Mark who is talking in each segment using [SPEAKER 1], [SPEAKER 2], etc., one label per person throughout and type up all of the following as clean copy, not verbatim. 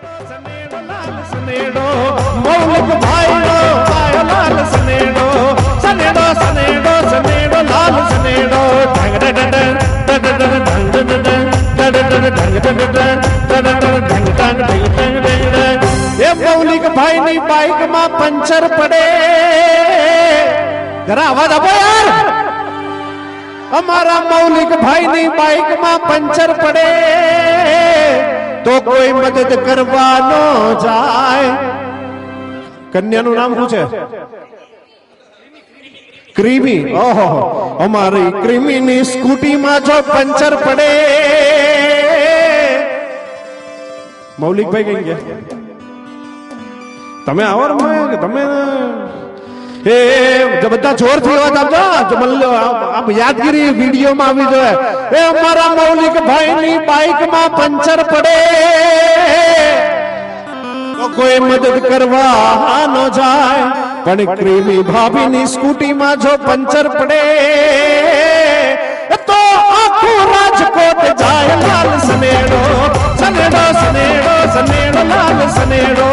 [SPEAKER 1] સનેડો મૌલિક ભાઈનો લાલ સનેડો સનેડો સનેડો સનેડો લાલ સનેડો એ મૌલિક ભાઈની બાઇકમાં પંચર પડે જરા અવાજ આપો યાર અમારા મૌલિક ભાઈની બાઇકમાં પંચર પડે તો કોઈ મદદ કરવાનો જાય કન્યાનું નામ શું છે ક્રીમી ઓહો અમારી ક્રીમીની સ્કૂટીમાં જો પંચર પડે મૌલિકભાઈ કઈ ગયા તમે આવો ને તમે એ બધા જોરથી અવાજ આપજો આપ યાદગીરી વિડીયોમાં આવી જોઈએ એ અમારા મૌલિક ભાઈની બાઇકમાં પંચર પડે તો કોઈ મદદ કરવા ન જાય પણ ક્રીમી ભાભીની સ્કૂટીમાં જો પંચર પડે તો આખું રાજકોટ જાય લાલ સનેડો સનેડો સનેડો સનેડો લાલ સનેડો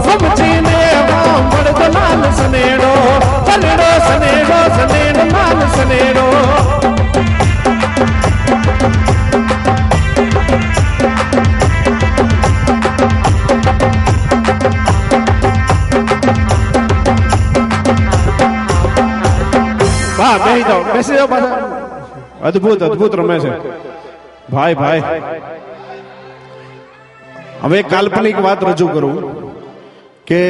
[SPEAKER 1] સમજીને મળતો લાલ સનેડો સનેડો સનેડો સનેડો લાલ સનેડો વાહ બેસી જાઓ પાછા અદ્ભુત અદ્ભુત રમે છે ભાઈ ભાઈ હવે કાલ્પનિક વાત રજૂ કરું કે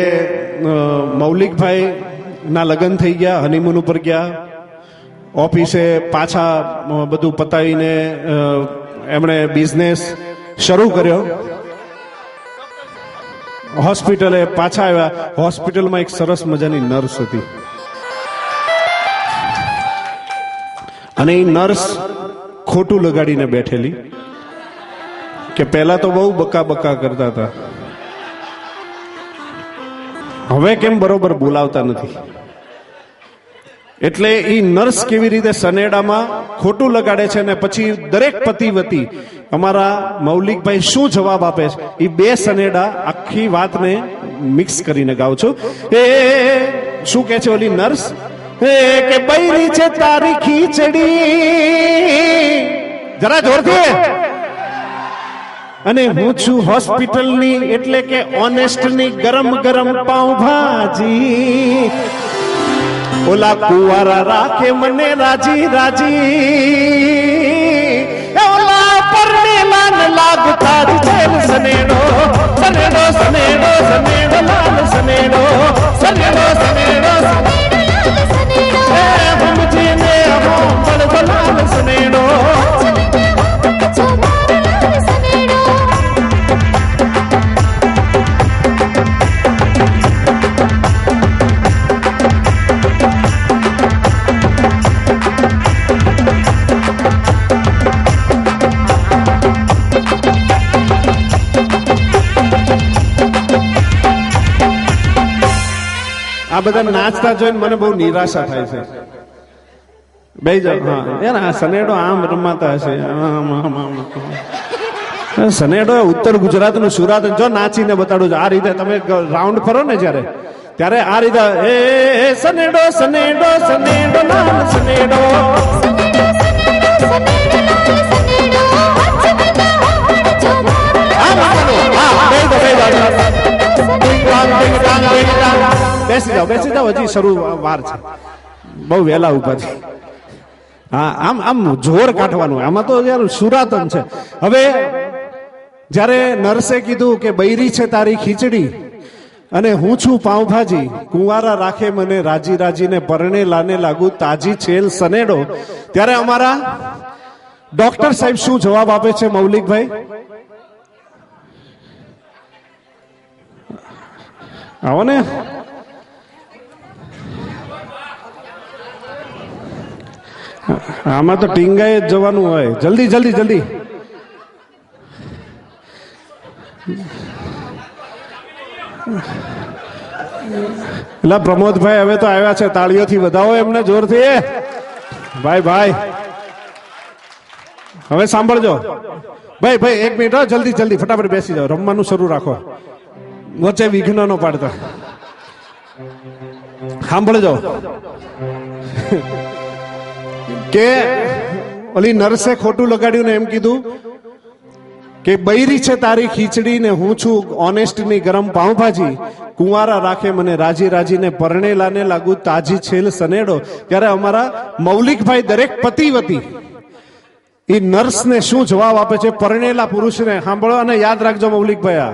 [SPEAKER 1] મૌલિકભાઈ ના લગ્ન થઈ ગયા હનીમૂન ઉપર ગયા ઓફિસે પાછા બધું પતાવીને એમણે બિઝનેસ શરૂ કર્યો હોસ્પિટલે પાછા આવ્યા હોસ્પિટલમાં એક સરસ મજાની નર્સ હતી અને એ નર્સ ખોટું લગાડીને બેઠેલી કે પહેલા તો બહુ બકા બકા કરતા હતા હવે કેમ બરોબર બોલાવતા નથી એટલે એ નર્સ કેવી રીતે સનેડામાં ખોટું લગાડે છે ને પછી દરેક પતિવતી અમારા મૌલિકભાઈ શું જવાબ આપે છે એ બે સનેડા આખી વાતને મિક્સ કરીને ગાઉં છું એ શું કે છે ઓલી નર્સ કે બૈરી છે તારી ખીચડી જરા જોરથી અને હું છું હોસ્પિટલની એટલે કે ઓનેસ્ટની ગરમ ગરમ પાઉંભાજી ઓલા કુવારા રાખે મને રાજી રાજી ઓલા પરણેલા ને લાગતા જ જેલ સનેડો સનેડો સનેડો સનેડો લાલ સનેડો સનેડો સનેડો સમજીને મળતો લાલ સનેડો આ બધા નાચતા જોઈને મને બહુ નિરાશા થાય છે બે હા યાર આ સનેડો આમ રમાતા હશે સનેડો ઉત્તર ગુજરાતનું સુરત જો નાચીને બતાડું આ રીતે તમે રાઉન્ડ ફરો ને જ્યારે ત્યારે આ રીતે એ સનેડો સનેડો સનેડો લાલ સનેડો બેસી જાઓ હજી શરૂ વાર છે બહુ વહેલા ઉભા છે હા આમ આમ જોર કાઢવાનું આમાં તો યાર સુરાતન છે હવે જ્યારે નર્સે કીધું કે બૈરી છે તારી ખીચડી અને હું છું પાઉંભાજી કુંવારા રાખે મને રાજી રાજીને પરણે લાને લાગુ તાજી છેલ સનેડો ત્યારે અમારા ડોક્ટર સાહેબ શું જવાબ આપે છે મૌલિકભાઈ આવો ને આમાં તો ટીંગાએ જ જવાનું હોય જલ્દી જલ્દી જલ્દી એટલે પ્રમોદભાઈ હવે તો આવ્યા છે તાળીઓથી વધાવો એમને જોરથી ભાઈ ભાઈ હવે સાંભળજો ભાઈ ભાઈ, એક મિનિટ હો, જલ્દી જલ્દી ફટાફટ બેસી જાઓ, રમવાનું શરૂ રાખો, વચ્ચે વિઘ્ન નો પાડતા. સાંભળજો કે ઓલી નર્સે ખોટું લગાડ્યું ને એમ કીધું કે બૈરી છે તારી ખીચડી ને હું છું ઓનેસ્ટ ની ગરમ પાઉંભાજી, કુંવારા રાખે મને રાજી રાજીને પરણેલાને લાગુ તાજી છેલ સનેડો. ત્યારે અમારા મૌલિકભાઈ દરેક પતિવતી એ નર્સને શું જવાબ આપે છે પરણેલા પુરુષને? સાંભળો અને યાદ રાખજો મૌલિકભાઈ,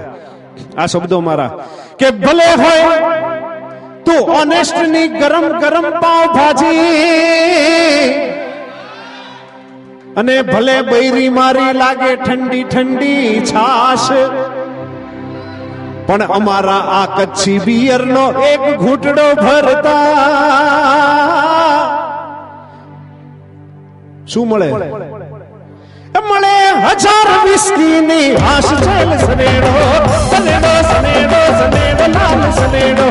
[SPEAKER 1] આ શબ્દો મારા, કે ભલે હોય તું ઓનેસ્ટ ની ગરમ ગરમ પાઉંભાજી અને ભલે બૈરી મારી લાગે ઠંડી ઠંડી છાશ, પણ અમારા આ કચ્છી બિયર નો એક ઘૂંટડો ભરતા શું મળે? મળે 1000 વિસ્કી ની હાશ છેલ સનેડો, સનેડો સનેડો સનેડો લાલ સનેડો,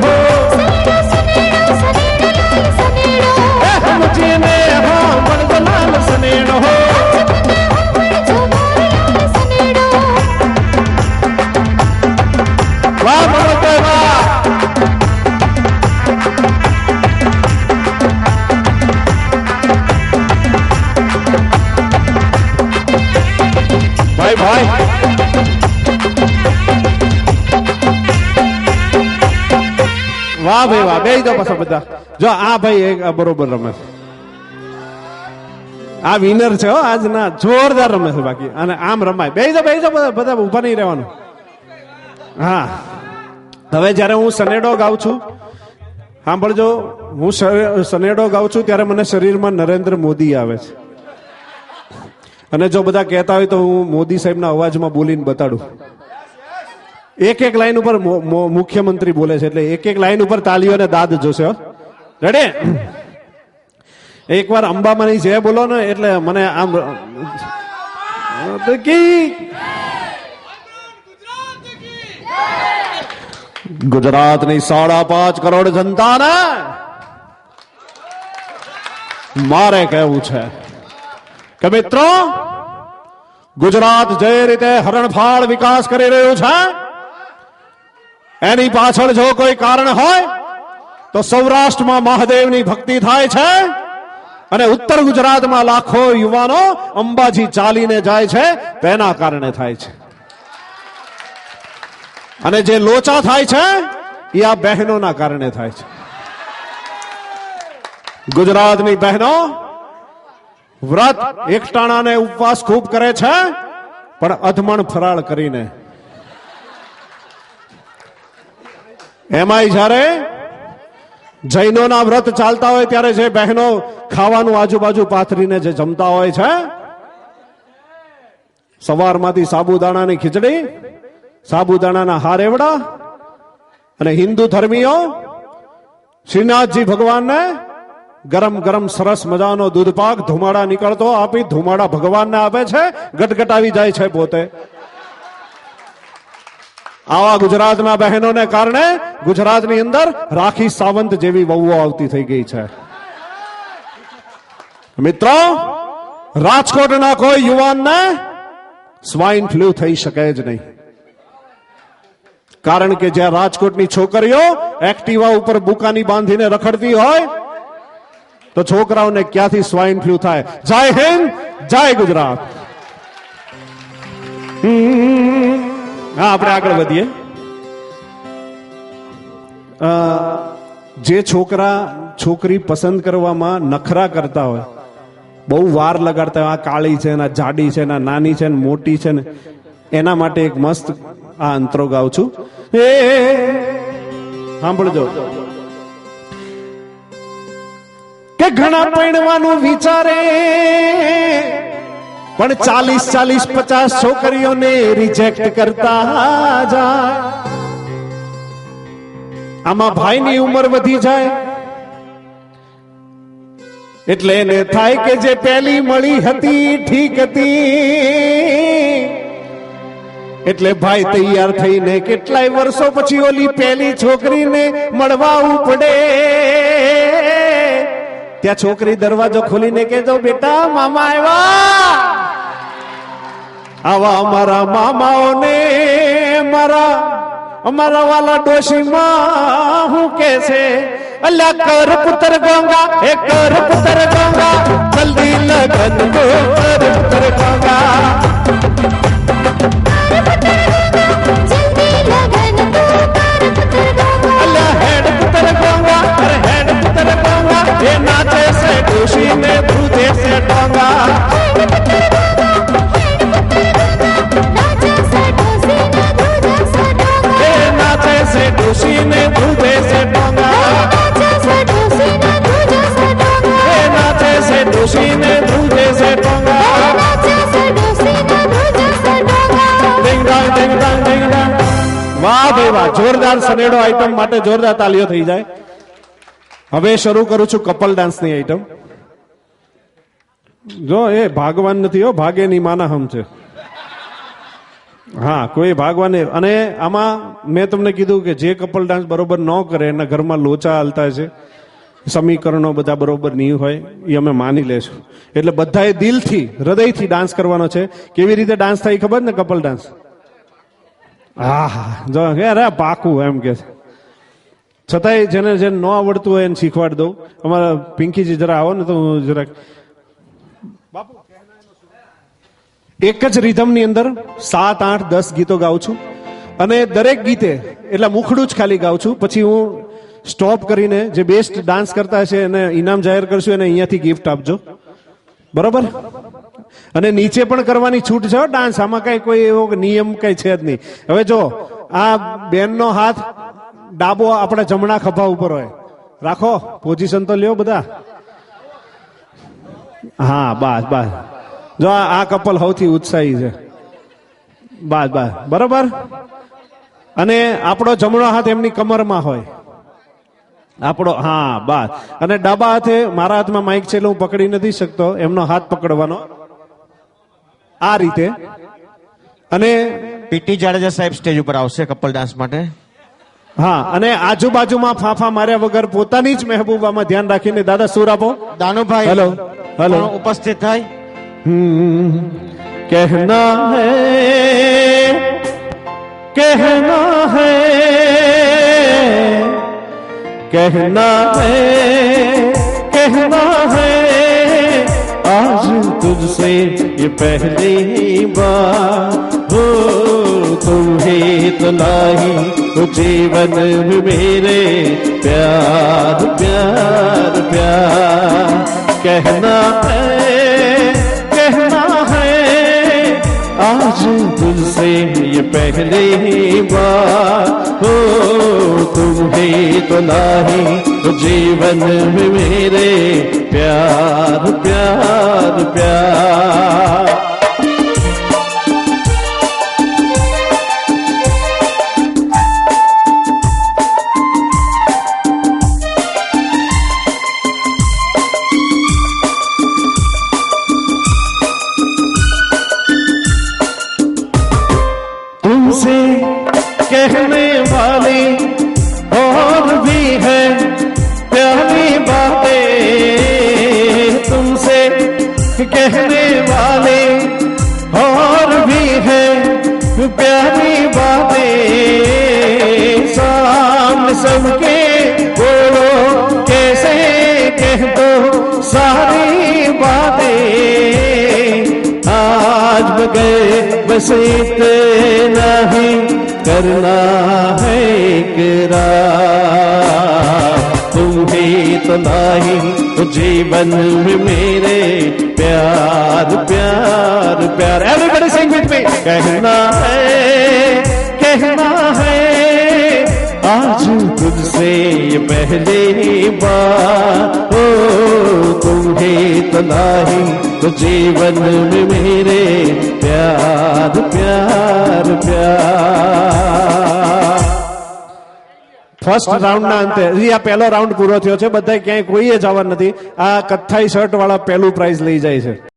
[SPEAKER 1] સમજીને હા મળદ લાલ સનેડો. વાહ મળદ વાહ. ભાઈ ભાઈ વાહ ભાઈ વાહ, બે જાઓ પાછા બધા. જો આ ભાઈ એક બરોબર રમે છે, આ વિનર છે હો આજ ના, જોરદાર રમે છે. બાકી અને આમ રમાય. બે જાઓ બધા ઉભા નહીં રહેવાનું. હા, હવે જયારે હું સનેડો ગાઉં છું, સાંભળજો, હું સનેડો ગાઉં છું ત્યારે મને શરીરમાં નરેન્દ્ર મોદી આવે છે. અને જો બધા કહેતા હોય તો હું મોદી સાહેબના અવાજમાં બોલીને બતાડું. એક એક લાઈન ઉપર મુખ્યમંત્રી બોલે છે, એટલે એક એક લાઈન ઉપર તાલીઓ અને દાદ જોશે. રેડી? એકવાર અંબામાની જય બોલો ને એટલે મને આમ ગુજરાતની 5.5 કરોડ જનતાને મારે કહેવું છે કે મિત્રો, ગુજરાત જે રીતે હરણફાળ વિકાસ કરી રહ્યું છે એની પાછળ જો કોઈ કારણ હોય તો સૌરાષ્ટ્રમાં મહાદેવની ભક્તિ થાય છે અને ઉત્તર ગુજરાતમાં લાખો યુવાનો અંબાજી ચાલીને જાય છે તેના કારણે થાય છે. અને જે લોચા થાય છે એ આ બહેનોના કારણે થાય છે. ગુજરાતની બહેનો વ્રત એકટાણાને ઉપવાસ ખૂબ કરે છે, પણ અધમણ ફરાળ કરીને. એમાંય જ્યારે જૈનોના વ્રત ચાલતા હોય ત્યારે જે બહેનો ખાવાનું આજુબાજુ પાથરીને જે જમતા હોય છે, સવારમાંથી સાબુદાણાની ખીચડી, સાબુદાણાના હારેવડા, અને હિન્દુ ધર્મીઓ શ્રીનાથજી ભગવાનને ગરમ ગરમ સરસ મજાનો દૂધપાક ધુમાડા નીકળતો આપી ધુમાડા ભગવાનને આપે છે, ગટગટાવી જાય છે પોતે. આવા ગુજરાતના બહેનોને કારણે ગુજરાતની અંદર રાખી સાવંત જેવી વહુઓ આવતી થઈ ગઈ છે. મિત્રો, રાજકોટના કોઈ યુવાનને સ્વાઇન ફ્લૂ થઈ શકે જ નહીં, કારણ કે જ્યાં રાજકોટની છોકરીઓ એક્ટિવા ઉપર બુકાની બાંધીને રખડતી હોય તો છોકરાઓને ક્યાંથી સ્વાઇન ફ્લૂ થાય? જય હિન્દ, જય ગુજરાત. હા, આપણે આગળ વધીએ. જે છોકરા છોકરી પસંદ કરવામાં નખરા કરતા હોય, બહુ વાર લગાડતા હોય, આ કાળી છે, ના જાડી છે, ના નાની છે, મોટી છે ને, એના માટે એક મસ્ત આ અંતરો ગાઉં છું. સાંભળજો કે ઘણા પરણવાનું વિચારે પણ 40-50 છોકરીઓને રિજેક્ટ કરતા જાય. આમાં ભાઈની ઉંમર વધી જાય એટલે એને થાય કે જે પહેલી મળી હતી ઠીક હતી, એટલે ભાઈ તૈયાર થઈને કેટલાય વર્ષો પછી ઓલી પહેલી છોકરીને મળવા પડે. ત્યાં છોકરી દરવાજો ખોલીને કહેજો, બેટા મામા આવ્યા. આવા અમારા મામાઓને અમારા વાલા ડોશીમાં હું કે છે અલ્યા કર પુત્ર ગંગા એ કર પુત્ર ગંગા જલ્દી લગન કો કર પુત્ર ગંગા અલ્યા હેડ પુત્ર ગંગા અરે હેડ પુત્ર ગંગા એ નાચે છે ડોશી ને ધૂધે છે ડોંગા ડોશી ને ધૂધે છે ડોંગા એ નાચે છે ડોશી ને ધૂધે છે ડોંગા વાહ ભાઈ વાહ જોરદાર સનેડો આઈટમ માટે જોરદાર તાલીઓ થઈ જાય હવે શરૂ કરું છું કપલ ડાન્સની આઈટમ જો એ ભાગવાન નથી હો ભાગેની માના હમ છે હા કોઈ ભાગવાને અને આમાં મેં તમને કીધું કે જે કપલ ડાન્સ બરોબર ન કરે એના ઘરમાં લોચા હાલતા છે સમીકરણો બધા બરોબર નહીં હોય એ અમે માની લેશું એટલે બધાએ દિલથી હૃદયથી ડાન્સ કરવાનો છે કેવી રીતે ડાન્સ થાય ખબર ને કપલ ડાન્સ હા હા જો અરે પાકું એમ કે છતાંય જેને જેને ન આવડતું હોય એને શીખવાડી દઉં અમારા પિંકીજી જરા આવો ને તો હું જરાક એક જ રિધમની અંદર 7, 8, 10 ગીતો ગાઉં છું અને દરેક ગીતે એટલે મુખડું જ ખાલી ગાઉં છું પછી હું સ્ટોપ કરીને જે બેસ્ટ ડાન્સ કરતા હશે એને ઇનામ જાહેર કરશું એને અહીંયાથી ગિફ્ટ આપજો બરોબર અને નીચે પણ કરવાની છૂટ છે ડાન્સ આમાં કઈ કોઈ એવો નિયમ કઈ છે જ નહીં હવે જો આ બેનનો હાથ ડાબો આપણા જમણા ખભા ઉપર હોય રાખો પોઝિશન તો લ્યો બધા હા બસ બસ જો આ કપલ સૌથી ઉત્સાહી છે બસ બસ બરોબર અને આપણો જમણો હાથ એમની કમરમાં હોય આપણો હા બસ અને ડાબા હાથે મારા હાથમાં માઇક છે એટલે હું પકડી નથી શકતો એમનો હાથ પકડવાનો આ રીતે અને
[SPEAKER 2] પીટી જાડેજા સાહેબ સ્ટેજ ઉપર આવશે કપલ ડાન્સ માટે
[SPEAKER 1] હા અને આજુબાજુમાં ફાંફા માર્યા વગર પોતાની જ મહેબૂબામાં ધ્યાન રાખીને દાદા સુર આપો
[SPEAKER 2] દાનુભાઈ
[SPEAKER 1] હેલો હેલો
[SPEAKER 2] ઉપસ્થિત થાય
[SPEAKER 1] कहना है कहना है आज तुझसे ये पहली बार हो तुम्हें तो लाई वो जीवन में मेरे प्यार प्यार प्यार कहना है आज तुझसे ये पहली बार हो तुम्हें तो नहीं तो जीवन में मेरे प्यार प्यार प्यार तुमसे कहने वाली और भी है प्यारी बातें तुमसे कहने वाली और भी है प्यारी बातें सामने सबके बोलो कैसे कह दो सारी बातें आज बगैर बस इतना ही करना है इकरार तुम्हें तो नहीं तो जीवन में मेरे प्यार प्यार प्यार एवरीबॉडी सिंग विथ मी कहना है आज तुझसे ये पहली बार हो तुम्हें तो नहीं तो जीवन में मेरे प्यार प्यार प्यार ફર્સ્ટ રાઉન્ડના અંતે હજી આ પહેલો રાઉન્ડ પૂરો થયો છે બધા ક્યાંય કોઈએ જવા નથી આ કથ્થાઈ શર્ટ વાળા પહેલું પ્રાઇઝ લઈ જાય છે